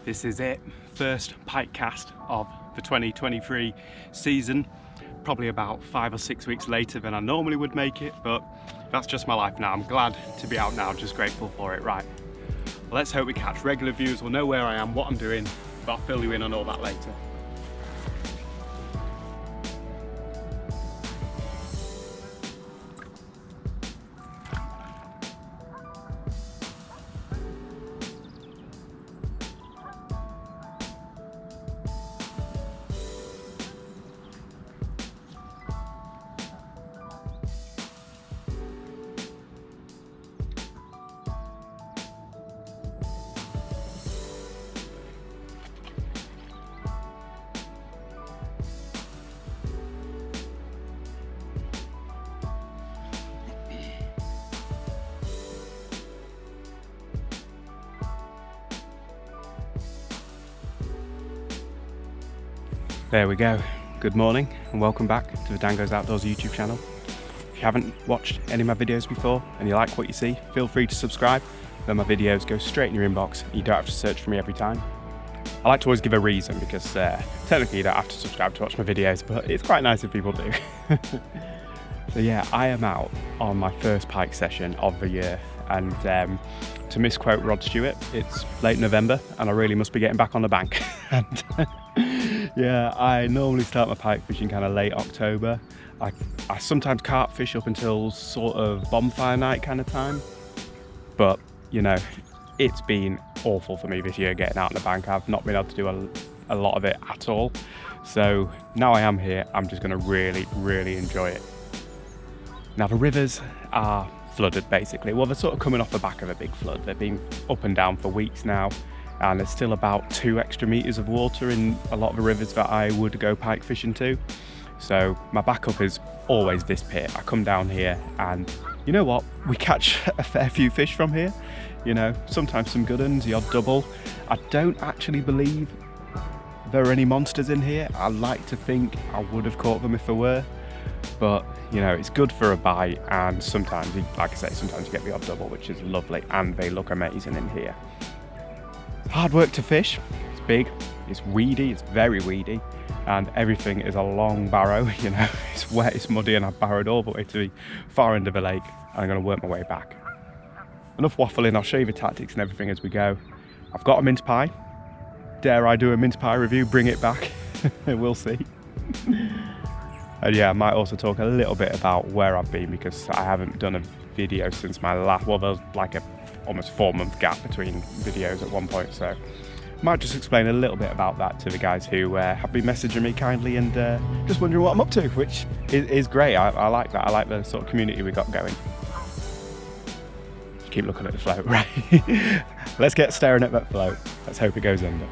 This is it, first pike cast of the 2023 season. Probably about 5 or 6 weeks later than I normally would make it, but that's just my life now. I'm glad to be out now, just grateful for it. Right, well, let's hope we catch. Regular viewers will know where I am, what I'm doing, but I'll fill you in on all that later. There we go. Good morning and welcome back to the DanGoesOutdoors YouTube channel. If you haven't watched any of my videos before and you like what you see, feel free to subscribe. Then my videos go straight in your inbox. You don't have to search for me every time. I like to always give a reason because technically you don't have to subscribe to watch my videos, but it's quite nice if people do. So yeah, I am out on my first pike session of the year, and to misquote Rod Stewart, it's late November and I really must be getting back on the bank. And yeah, I normally start my pike fishing kind of late October. I sometimes carp fish up until sort of bonfire night kind of time, but you know, it's been awful for me this year getting out on the bank. I've not been able to do a lot of it at all. So now I am here, I'm just going to really enjoy it. Now the rivers are flooded basically. Well, they're sort of coming off the back of a big flood. They've been up and down for weeks now, and there's still about 2 extra meters of water in a lot of the rivers that I would go pike fishing to. So my backup is always this pit. I come down here and you know what? We catch a fair few fish from here. You know, sometimes some good ones, the odd double. I don't actually believe there are any monsters in here. I like to think I would have caught them if there were, but you know, it's good for a bite, and sometimes, like I say, sometimes you get the odd double, which is lovely, and they look amazing in here. Hard work to fish. It's big, it's weedy, it's very weedy, and everything is a long barrow. You know, it's wet, it's muddy, and I've barrowed all the way to the far end of the lake, and I'm going to work my way back. Enough waffling, I'll show you the tactics and everything as we go. I've got a mince pie. Dare I do a mince pie review? Bring it back. We'll see. And yeah, I might also talk a little bit about where I've been, because I haven't done a video since my last, well, there's like a almost 4-month gap between videos at one point, so might just explain a little bit about that to the guys who have been messaging me kindly and just wondering what I'm up to, which is great. I like that. I like the sort of community we got going. Keep looking at the float, right? Let's get staring at that float. Let's hope it goes under.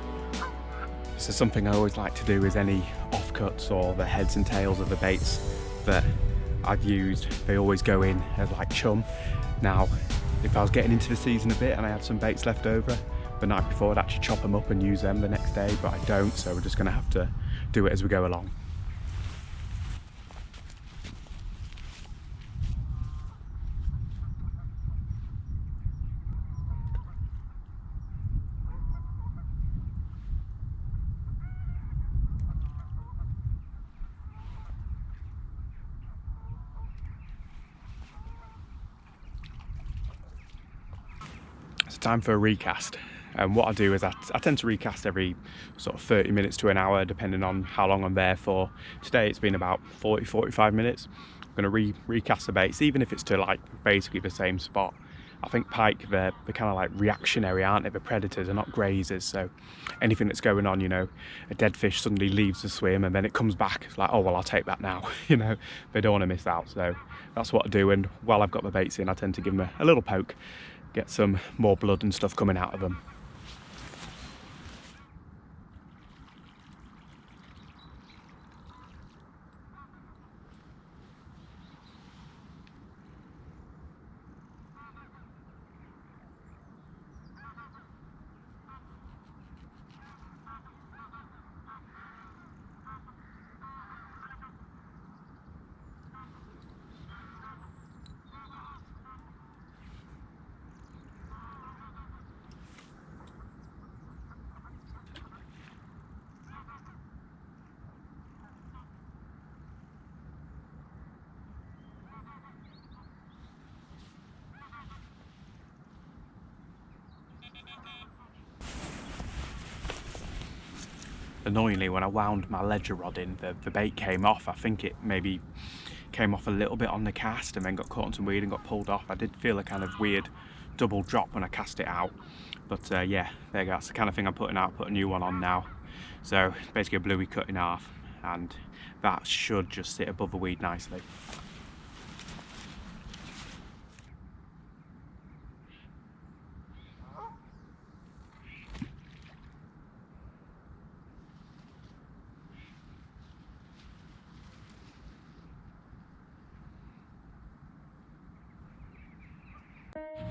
So something I always like to do is any offcuts or the heads and tails of the baits that I've used, they always go in as like chum. Now, if I was getting into the season a bit and I had some baits left over, the night before I'd actually chop them up and use them the next day, but I don't, so we're just going to have to do it as we go along. It's time for a recast, and what I do is I tend to recast every sort of 30 minutes to an hour depending on how long I'm there for. Today it's been about 40-45 minutes. I'm going to recast the baits, even if it's to like basically the same spot. I think pike, they're kind of like reactionary, aren't they? The predators are not grazers, so anything that's going on, you know, a dead fish suddenly leaves the swim and then it comes back, it's like, oh well, I'll take that now. You know, they don't want to miss out, so that's what I do. And while I've got the baits in, I tend to give them a little poke, get some more blood and stuff coming out of them. annoyingly, when I wound my ledger rod in, the bait came off. I think it maybe came off a little bit on the cast and then got caught on some weed and got pulled off. I did feel a kind of weird double drop when I cast it out, but yeah, there you go. That's the kind of thing I'm putting out. Put a new one on now. So basically a bluey cut in half, and that should just sit above the weed nicely.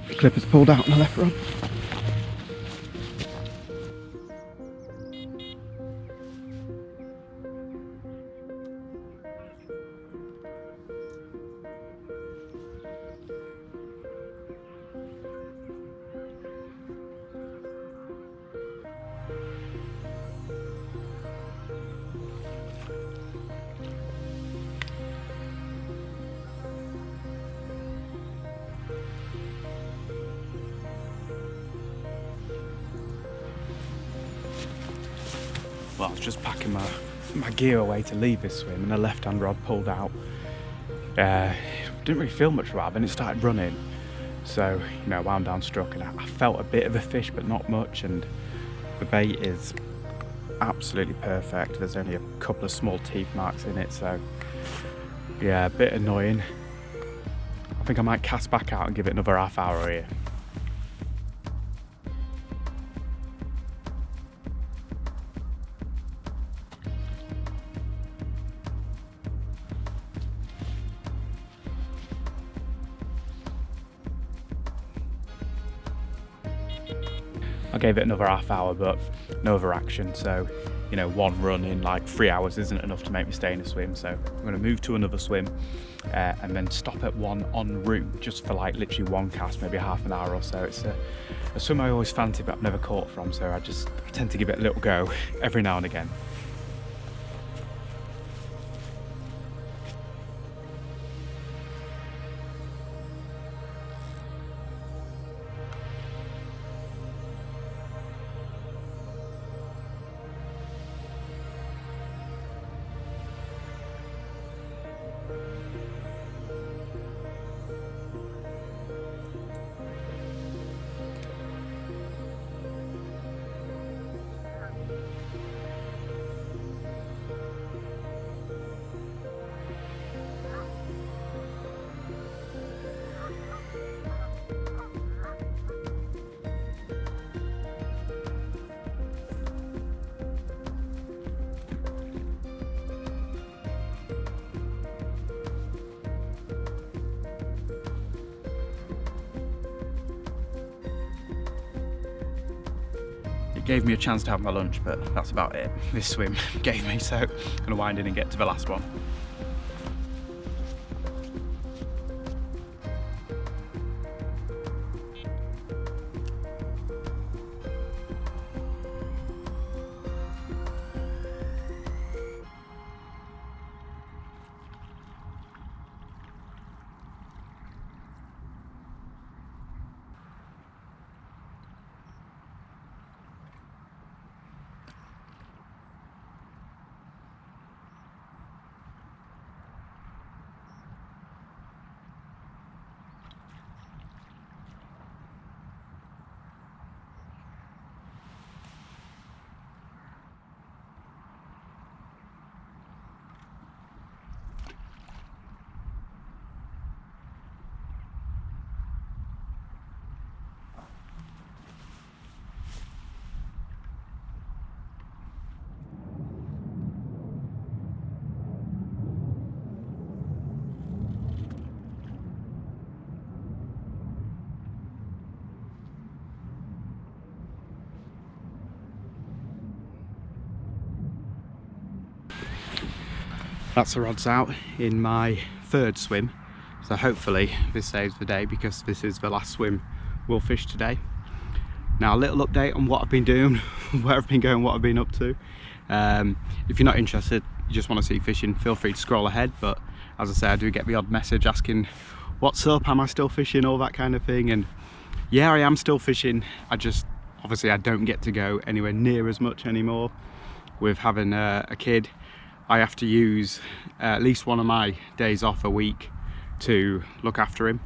The clipper's pulled out on the left rod. Well, I was just packing my gear away to leave this swim and the left-hand rod pulled out. Didn't really feel much for a while, then it started running. So, you know, wound down, struck, and I felt a bit of a fish, but not much, and the bait is absolutely perfect. There's only a couple of small teeth marks in it, so yeah, a bit annoying. I think I might cast back out and give it another half hour here. I gave it another half hour, but no other action. So, you know, one run in like 3 hours isn't enough to make me stay in a swim. So I'm going to move to another swim and then stop at one en route just for like literally one cast, maybe half an hour or so. It's a swim I always fancied, but I've never caught from. So I tend to give it a little go every now and again. Gave me a chance to have my lunch, but that's about it. This swim gave me, so I'm gonna wind in and get to the last one. That's the rods out in my third swim, so hopefully this saves the day, because this is the last swim we'll fish today. Now, a little update on what I've been doing, where I've been going, what I've been up to. If you're not interested, you just want to see fishing, feel free to scroll ahead, but as I say, I do get the odd message asking what's up, am I still fishing, all that kind of thing. And yeah, I am still fishing. Obviously I don't get to go anywhere near as much anymore. with having a kid, I have to use at least one of my days off a week to look after him,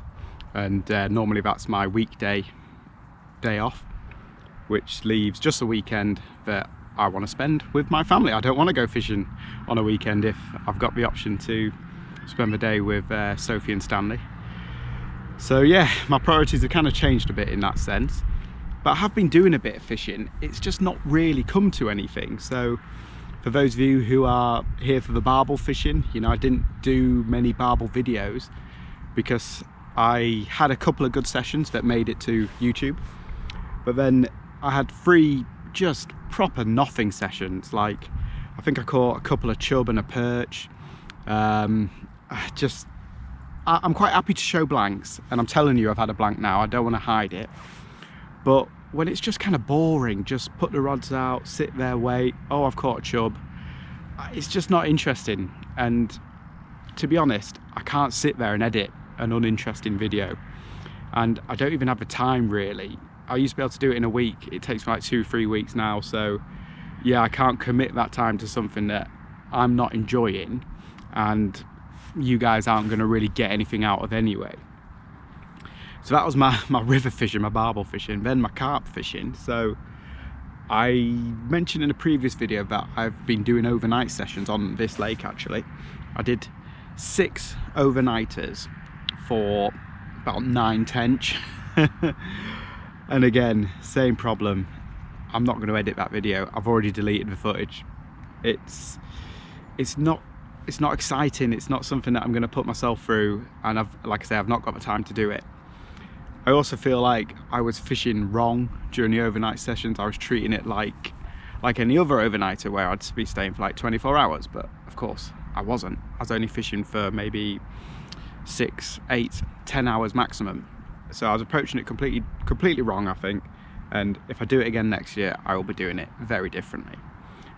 and normally that's my weekday day off, which leaves just a weekend that I want to spend with my family. I don't want to go fishing on a weekend if I've got the option to spend the day with Sophie and Stanley. So yeah, my priorities have kind of changed a bit in that sense, but I have been doing a bit of fishing. It's just not really come to anything. So for those of you who are here for the barbel fishing, you know, I didn't do many barbel videos because I had a couple of good sessions that made it to YouTube, but then I had 3 just proper nothing sessions. Like, I think I caught a couple of chub and a perch. I'm quite happy to show blanks, and I'm telling you I've had a blank now, I don't want to hide it. But when it's just kind of boring, just put the rods out, sit there, wait, oh I've caught a chub, it's just not interesting. And to be honest, I can't sit there and edit an uninteresting video, and I don't even have the time really. I used to be able to do it in a week. It takes me like 2-3 weeks now, so yeah, I can't commit that time to something that I'm not enjoying and you guys aren't going to really get anything out of anyway. So that was my river fishing, my barbel fishing, then my carp fishing. So I mentioned in a previous video that I've been doing overnight sessions on this lake. Actually, I did 6 overnighters for about 9 tench. And again, same problem, I'm not going to edit that video. I've already deleted the footage. It's not exciting. It's not something that I'm going to put myself through, and like I say, I've not got the time to do it. I also feel like I was fishing wrong during the overnight sessions. I was treating it like any other overnighter where I'd be staying for like 24 hours, but of course I wasn't. I was only fishing for maybe 6, 8, 10 hours maximum. So I was approaching it completely wrong, I think. And if I do it again next year, I will be doing it very differently.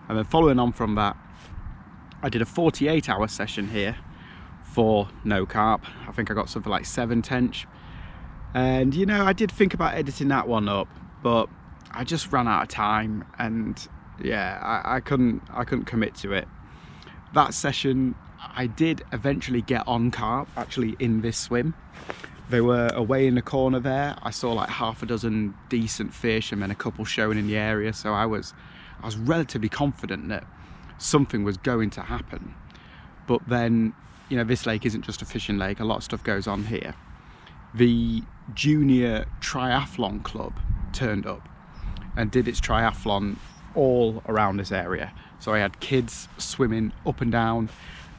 And then following on from that, I did a 48-hour session here for no carp. I think I got something like 7 tench. And you know, I did think about editing that one up, but I just ran out of time, and yeah, I couldn't commit to it. That session, I did eventually get on carp, actually, in this swim. They were away in the corner there. I saw like half a dozen decent fish and then a couple showing in the area, so I was relatively confident that something was going to happen. But then, you know, this lake isn't just a fishing lake, a lot of stuff goes on here. The junior triathlon club turned up and did its triathlon all around this area. So I had kids swimming up and down,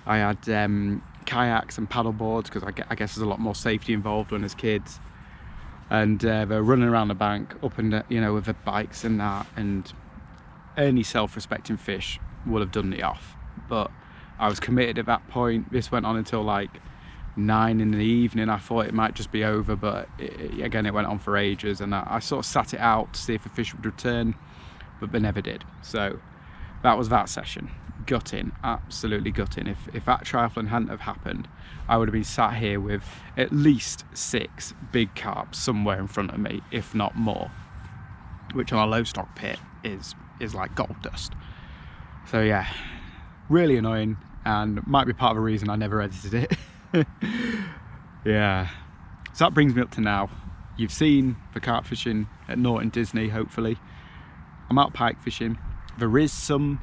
I had kayaks and paddle boards, because I guess there's a lot more safety involved when there's kids, and they're running around the bank up and you know, with the bikes and that, and any self-respecting fish would have done the off. But I was committed at that point. This went on until like 9 in the evening. I thought it might just be over, but again, it went on for ages, and I sort of sat it out to see if the fish would return, but they never did. So that was that session. Gutting, absolutely gutting. If that triathlon hadn't have happened, I would have been sat here with at least 6 big carp somewhere in front of me, if not more, which on a low stock pit is like gold dust. So yeah, really annoying, and might be part of the reason I never edited it. Yeah, so that brings me up to now. You've seen the carp fishing at Norton Disney, hopefully. I'm out pike fishing. There is some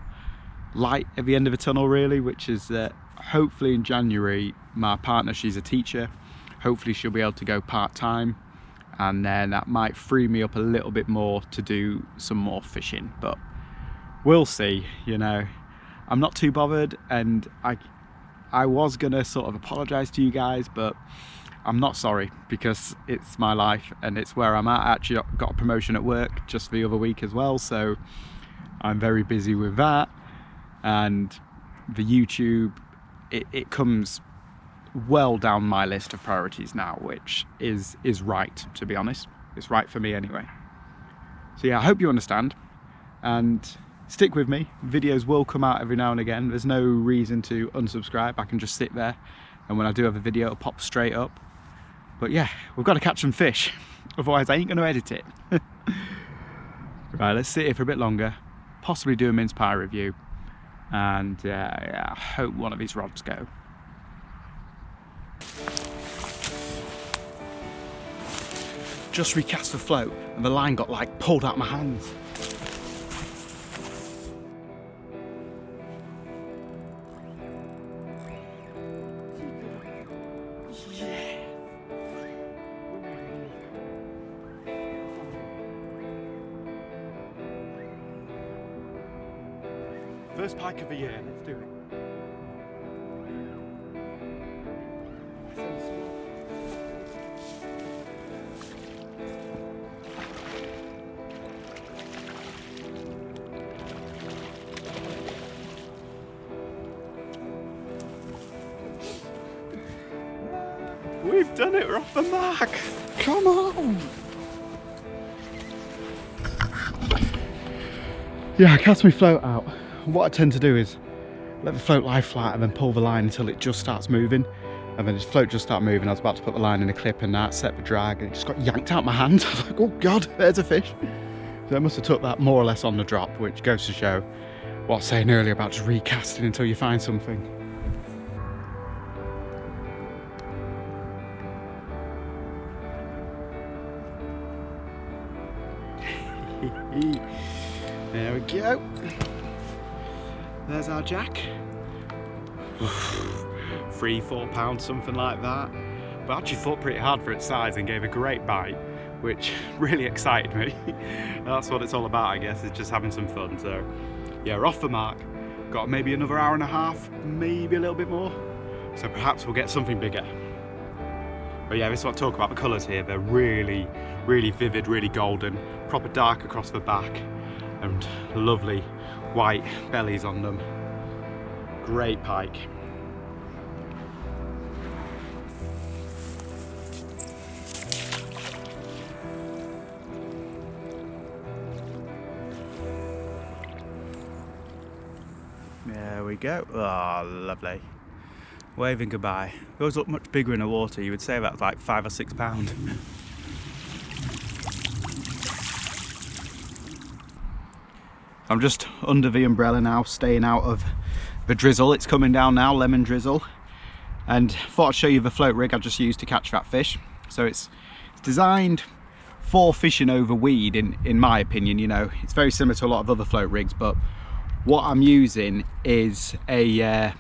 light at the end of the tunnel really, which is that hopefully in January, my partner, she's a teacher, hopefully she'll be able to go part-time, and then that might free me up a little bit more to do some more fishing. But we'll see, you know. I'm not too bothered, and I was gonna sort of apologize to you guys, but I'm not sorry, because it's my life and it's where I'm at. I actually got a promotion at work just the other week as well, so I'm very busy with that. And the YouTube, it comes well down my list of priorities now, which is right, to be honest. It's right for me anyway. So yeah, I hope you understand, and stick with me. Videos will come out every now and again. There's no reason to unsubscribe. I can just sit there, and when I do have a video, it'll pop straight up. But yeah, we've got to catch some fish, otherwise I ain't going to edit it. Right, let's sit here for a bit longer, possibly do a mince pie review, and yeah, I hope one of these rods go. Just recast the float and the line got like pulled out my hands. First pike of the year, let's do it. We've done it, we're off the mark. Come on. Yeah, I cast my float out. What I tend to do is let the float lie flat and then pull the line until it just starts moving, and then the float just start moving. I was about to put the line in a clip and that set the drag, and it just got yanked out my hand. I was like, oh god, there's a fish. So I must have took that more or less on the drop, which goes to show what I was saying earlier about just recasting until you find something. There we go. There's our jack. 3-4 pounds, something like that. But actually fought pretty hard for its size and gave a great bite, which really excited me. That's what it's all about, I guess, is just having some fun. So yeah, we're off the mark. Got maybe another hour and a half, maybe a little bit more. So perhaps we'll get something bigger. But yeah, this is what I talk about, the colours here. They're really, really vivid, really golden, proper dark across the back, and lovely white bellies on them. Great pike. There we go. Oh, lovely. Waving goodbye. Those look much bigger in the water. You would say that's like 5 or 6 pounds. I'm just under the umbrella now, staying out of the drizzle. It's coming down now, lemon drizzle. And thought I'd show you the float rig I just used to catch that fish. So it's designed for fishing over weed, in my opinion. You know, it's very similar to a lot of other float rigs, but what I'm using is a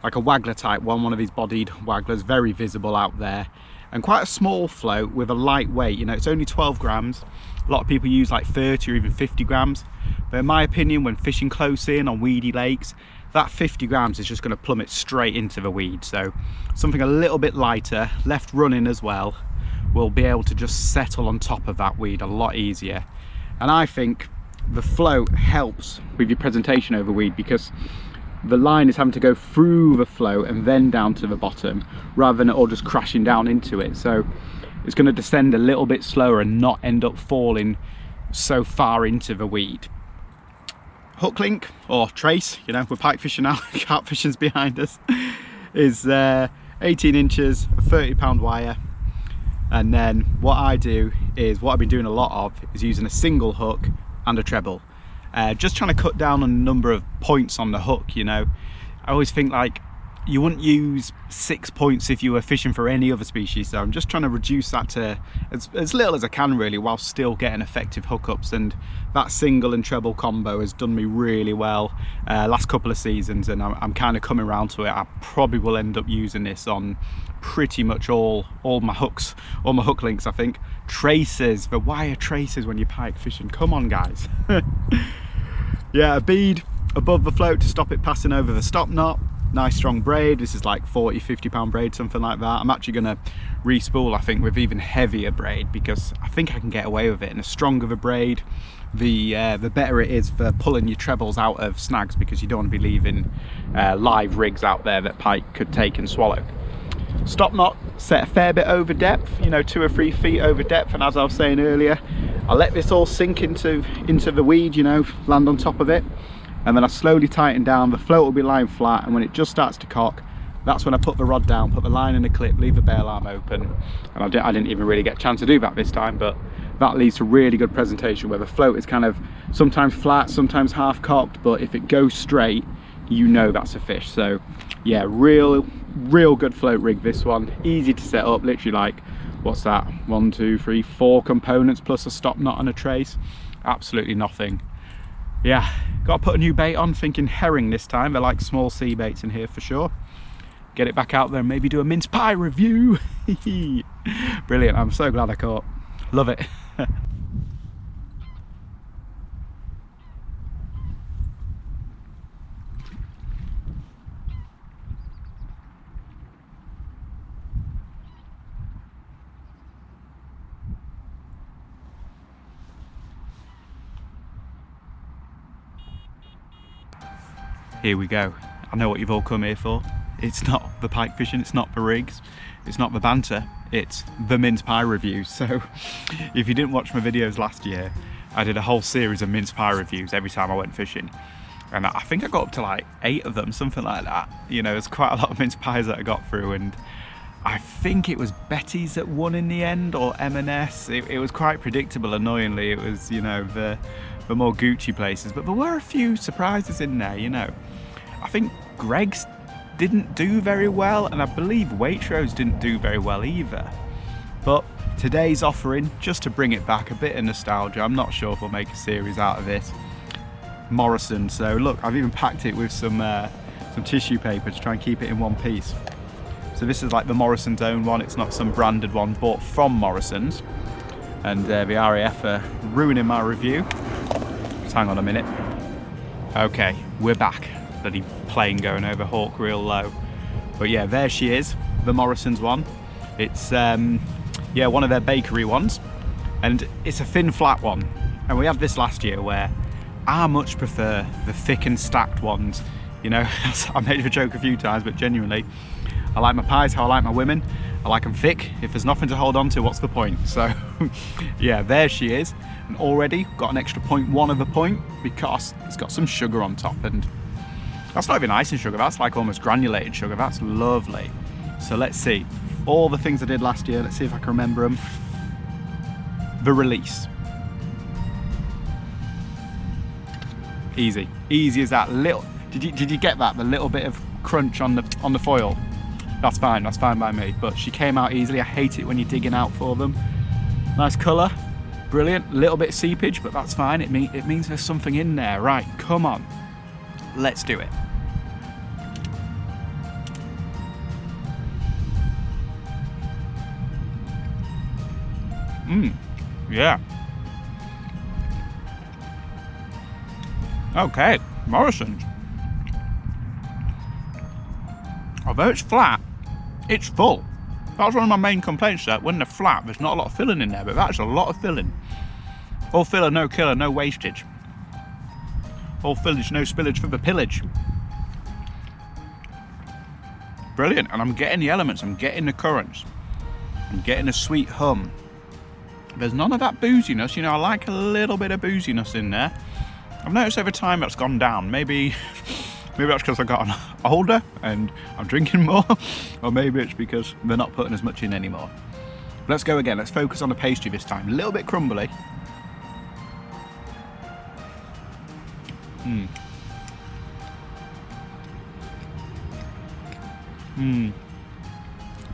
like a waggler type one of these bodied wagglers, very visible out there, and quite a small float with a light weight. You know, it's only 12 grams. A lot of people use like 30 or even 50 grams. But in my opinion, when fishing close in on weedy lakes, that 50 grams is just going to plummet straight into the weed. So something a little bit lighter, left running as well, will be able to just settle on top of that weed a lot easier. And I think the float helps with your presentation over weed, because the line is having to go through the float and then down to the bottom, rather than it all just crashing down into it. So it's going to descend a little bit slower and not end up falling so far into the weed. Hook link or trace, you know, we're pike fishing now, carp fishing's behind us, is 18 inches, a 30-pound wire. And then what I do is, what I've been doing a lot of, is using a single hook and a treble. Just trying to cut down on the number of points on the hook. You know, I always think like you wouldn't use 6 points if you were fishing for any other species, so I'm just trying to reduce that to as little as I can really, while still getting effective hookups. And that single and treble combo has done me really well last couple of seasons, and I'm kind of coming around to it. I probably will end up using this on pretty much all my hooks, all my hook links, I think. Traces, the wire traces when you're pike fishing, come on guys. Yeah, a bead above the float to stop it passing over the stop knot. Nice strong braid. This is like 40-50 pound braid, something like that. I'm actually going to re-spool, I think, with even heavier braid, because I think I can get away with it. And the stronger the braid, the better it is for pulling your trebles out of snags, because you don't want to be leaving live rigs out there that pike could take and swallow. Stop knot set a fair bit over depth, you know, 2 or 3 feet over depth. And as I was saying earlier, I let this all sink into the weed, you know, land on top of it. And then I slowly tighten down. The float will be lying flat, and when it just starts to cock, that's when I put the rod down, put the line in the clip, leave the bail arm open. And I didn't even really get a chance to do that this time, but that leads to really good presentation, where the float is kind of sometimes flat, sometimes half cocked, but if it goes straight, you know that's a fish. So yeah, real good float rig, this one. Easy to set up, literally like, what's that, 1, 2, 3, 4 components plus a stop knot and a trace. Absolutely nothing. Yeah, got to put a new bait on, thinking herring this time. They're like small sea baits in here for sure. Get it back out there and maybe do a mince pie review. Brilliant, I'm so glad I caught. Love it. Here we go. I know what you've all come here for. It's not the pike fishing, it's not the rigs, it's not the banter, it's the mince pie reviews. So if you didn't watch my videos last year, I did a whole series of mince pie reviews every time I went fishing. And I think I got up to like 8 of them, something like that. You know, there's quite a lot of mince pies that I got through, and I think it was Betty's that won in the end, or M&S. It was quite predictable, annoyingly. It was, you know, the more Gucci places, but there were a few surprises in there, you know. I think Greg's didn't do very well, and I believe Waitrose didn't do very well either. But today's offering, just to bring it back, a bit of nostalgia. I'm not sure if we'll make a series out of this. Morrison. So look, I've even packed it with some tissue paper to try and keep it in one piece. So this is like the Morrison's own one. It's not some branded one bought from Morrison's. And the RAF are ruining my review. Just hang on a minute. Okay, we're back. Bloody plane going over Hawk real low. But yeah, there she is, the Morrison's one. It's yeah, one of their bakery ones, and it's a thin flat one. And we had this last year, where I much prefer the thick and stacked ones. You know, I made a joke a few times, but genuinely, I like my pies how I like my women. I like them thick. If there's nothing to hold on to, what's the point? So yeah, there she is. And already got an extra 0.1 of a point because it's got some sugar on top, and that's not even icing sugar, that's like almost granulated sugar. That's lovely. So let's see. All the things I did last year, let's see if I can remember them. The release. Easy. Easy as that. Little. Did you get that? The little bit of crunch on the foil. That's fine by me. But she came out easily. I hate it when you're digging out for them. Nice colour. Brilliant. Little bit of seepage, but that's fine. It means there's something in there. Right, come on. Let's do it. Yeah. Okay, Morrison's. Although it's flat, it's full. That's one of my main complaints, that when they're flat, there's not a lot of filling in there, but that's a lot of filling. All filler, no killer, no wastage. All fillage, no spillage for the pillage. Brilliant, and I'm getting the elements, I'm getting the currents. I'm getting a sweet hum. There's none of that booziness, you know, I like a little bit of booziness in there. I've noticed over time that's gone down. Maybe that's because I've gotten older and I'm drinking more, or maybe it's because they're not putting as much in anymore. Let's go again, let's focus on the pastry this time. A little bit crumbly.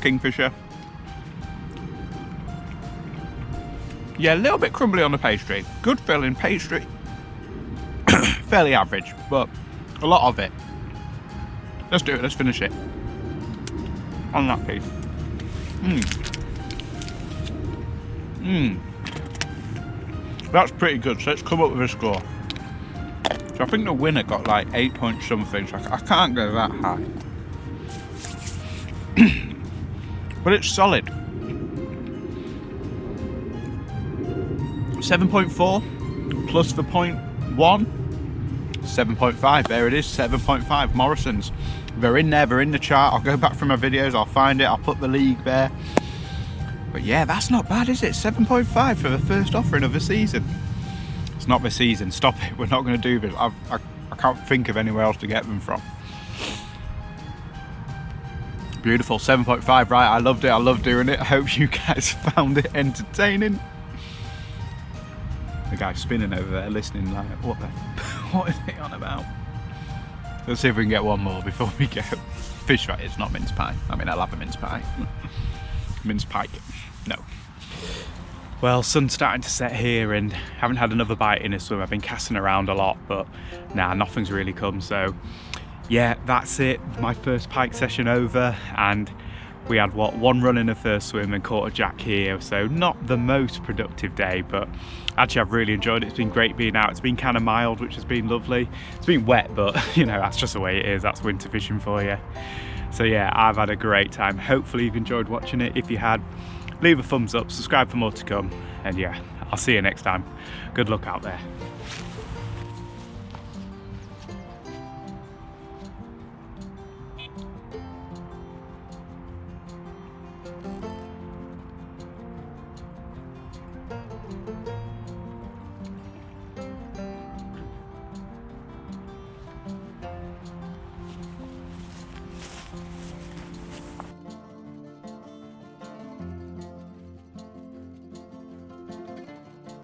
Kingfisher. Yeah, a little bit crumbly on the pastry. Good filling pastry. Fairly average, but a lot of it. Let's do it, let's finish it. On that piece. That's pretty good, so let's come up with a score. So I think the winner got like 8 point something, so I can't go that high. But it's solid. 7.4 plus the 0.1. 7.5, there it is, 7.5, Morrison's. They're in there, they're in the chart. I'll go back through my videos, I'll find it, I'll put the league there. But yeah, that's not bad, is it? 7.5 for the first offering of the season. It's not the season, stop it, we're not going to do this. I can't think of anywhere else to get them from. Beautiful, 7.5, right, I loved it, I love doing it. I hope you guys found it entertaining. The guy's spinning over there listening like, what is he on about? Let's see if we can get one more before we go. Fish fry, it's not mince pie. I mean, I'll have a mince pie. Mince pike, no. Well, sun's starting to set here and haven't had another bite in a swim. I've been casting around a lot, but nah, nothing's really come. So yeah, that's it. My first pike session over, and we had one run in the first swim and caught a jack here. So not the most productive day, but actually I've really enjoyed it. It's been great being out. It's been kind of mild, which has been lovely. It's been wet, but you know, that's just the way it is. That's winter fishing for you. So yeah, I've had a great time. Hopefully you've enjoyed watching it. If you had, leave a thumbs up, subscribe for more to come, and yeah, I'll see you next time. Good luck out there.